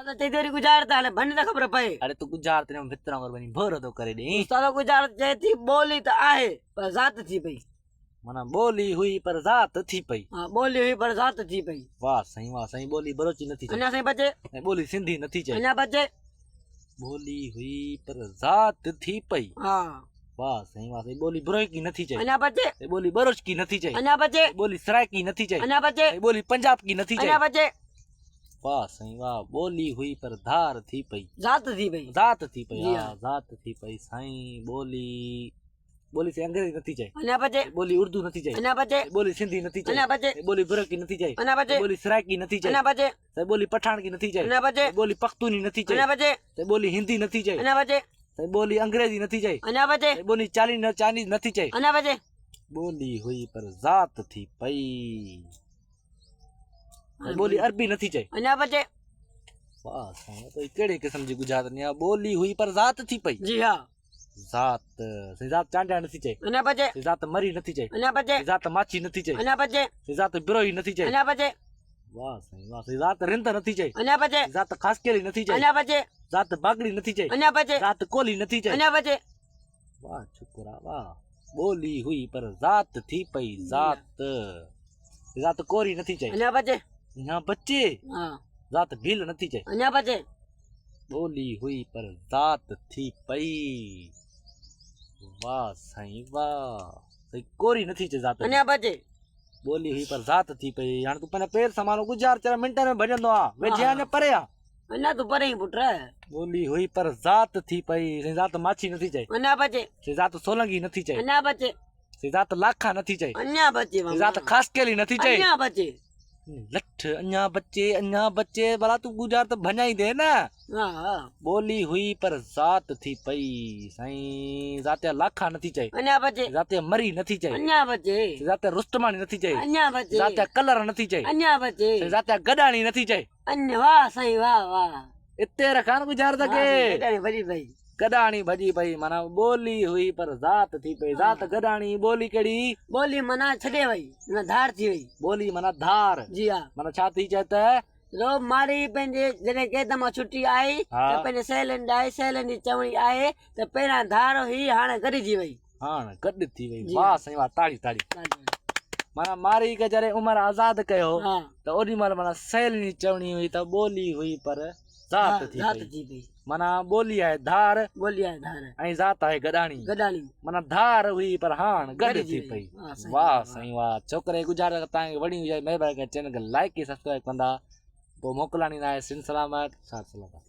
तो तेरी गुजारता है भन त खबर पए अरे तू गुजरात ने मित्रों कर बनी भोरो तो करे दी उस्ताद गुजारत जे थी बोली तो आहे पर जात थी पई मना बोली हुई पर जात थी पई हां बोली हुई पर जात थी पई वाह सही बोली बरोची नथी अन्या सही बचे चाहिए बोली सिंधी नथी चाहिए अन्या बचे बोली हुई पर जात थी पई हां वाह सही बोली बरोई की नथी चाहिए अन्या बचे बोली बरोच की नथी चाहिए अन्या बचे बोली सराय की नथी चाहिए अन्या बचे बोली पंजाब की नथी अन्या चाहिए बचे वाह सही वाह बोली हुई पर धार थी पई जात थी पई जात थी पई जी हाँ जात थी पई साईं बोली बोली से अंग्रेजी नथी चाहिए अन्या बचे बोली उर्दू नथी चाहिए अन्या बचे बोली सिंधी नथी अन्या चाहिए बचे बोली बुरकी नथी चाहिए अन्या बचे बोली सरायकी नथी अन्या चाहिए बचे बोली पठान की नथी अन्या चाहिए बचे बोली पख्तूनी नथी अन्या चाहिए बचे बोली हिंदी नथी चाहिए अन्या बचे बोली अंग्रेजी नथी चाहिए अन्या बचे बोली चाइनीज नथी चाहिए अन्या बचे बोली हुई पर जात थी पई बोली अरबी नथी चाहिए अन्या बचे वाह साईं तो केड़े किस्म जी गुजरात ने बोली हुई पर जात थी पई जी हां जात जात चांडा नथी चाहिए अन्या बचे जात मरी नथी चाहिए अन्या बचे जात माची नथी चाहिए अन्या बचे जात बिरोई नथी चाहिए अन्या बचे वाह साईं जात रिंद नथी चाहिए अन्या बचे जात खास केली नथी चाहिए अन्या बचे जात बागड़ी नथी चाहिए अन्या बचे जात कोली नथी चाहिए अन्या बचे वाह शुक्रा वाह बोली हुई पर जात थी पई जात जात कोरी नथी चाहिए अन्या बचे यहाँ बच्चे हां जात भील नथी चाहिए अन्या बचे बोली हुई पर जात थी पई वाह साईं वाह सही कोरी नथी चाहिए जात अन्या बचे बोली हुई पर जात थी पई हाणे तू पंहिंजा पेर समानो गुजार 4 मिंट में भजंदो आ वेझिया ने परे आ अन्या तू परे ही पुट बोली हुई पर जात थी पई सही जात माछी नथी चाहिए अन्या बचे सही जात सोलंगी नथी चाहिए अन्या बचे सही जात लाखा नथी चाहिए अन्या बचे सही जात खास केली नथी चाहिए अन्या बचे लठ अन्या बच्चे भला तू गुजार तो भञाई दे ना हां बोली हुई पर जात थी पई साईं जाते लाखा नथी चाहिए अन्या बचे जाते मरी नथी चाहिए अन्या बचे जाते रुस्तमानी नथी चाहिए अन्या बचे जाते कलर नथी चाहिए अन्या बचे जाते गडाणी नथी चाहिए अन्य वाह सही वाह वाह इत्ते रखान गुजार तके बेटा भरी भाई गडाणी भजी पई माना बोली हुई पर जात थी पई जात गडाणी बोली केड़ी बोली मना छडे वई न धार थी वई बोली माना धार जी हां माना छा थी चत रो मारी पंहिंजे जॾहिं केदम छुट्टी आई हा। त पंहिंजे सहेलियुनि जी चवणी आहे त पहिरां धार हुई हाणे गॾिजी वई हाण गॾ थी वई जी। वाह साईं वाह ताड़ी माना मारी के जरे उमर आजाद कयो हां त ओडी महिल माना सहेलियुनि जी चवणी हुई त बोली हुई पर जात थी जात पई थी पई माना बोली आहे धार बोली आहे धार ऐं जात आहे गडाणी गॾाणी माना धार हुई पर हाण गॾ गॾिजी थी वई। पई वाह साईं, वाह वाह। साईं वाह छोकिरे गुज़ारे तव्हांखे वणी हुजे महिरबानी करे चैनल खे लाइक ऐं सब्सक्राइब कंदा पोइ मोकिलाणी न आहे सिन सलामत साथ सलामत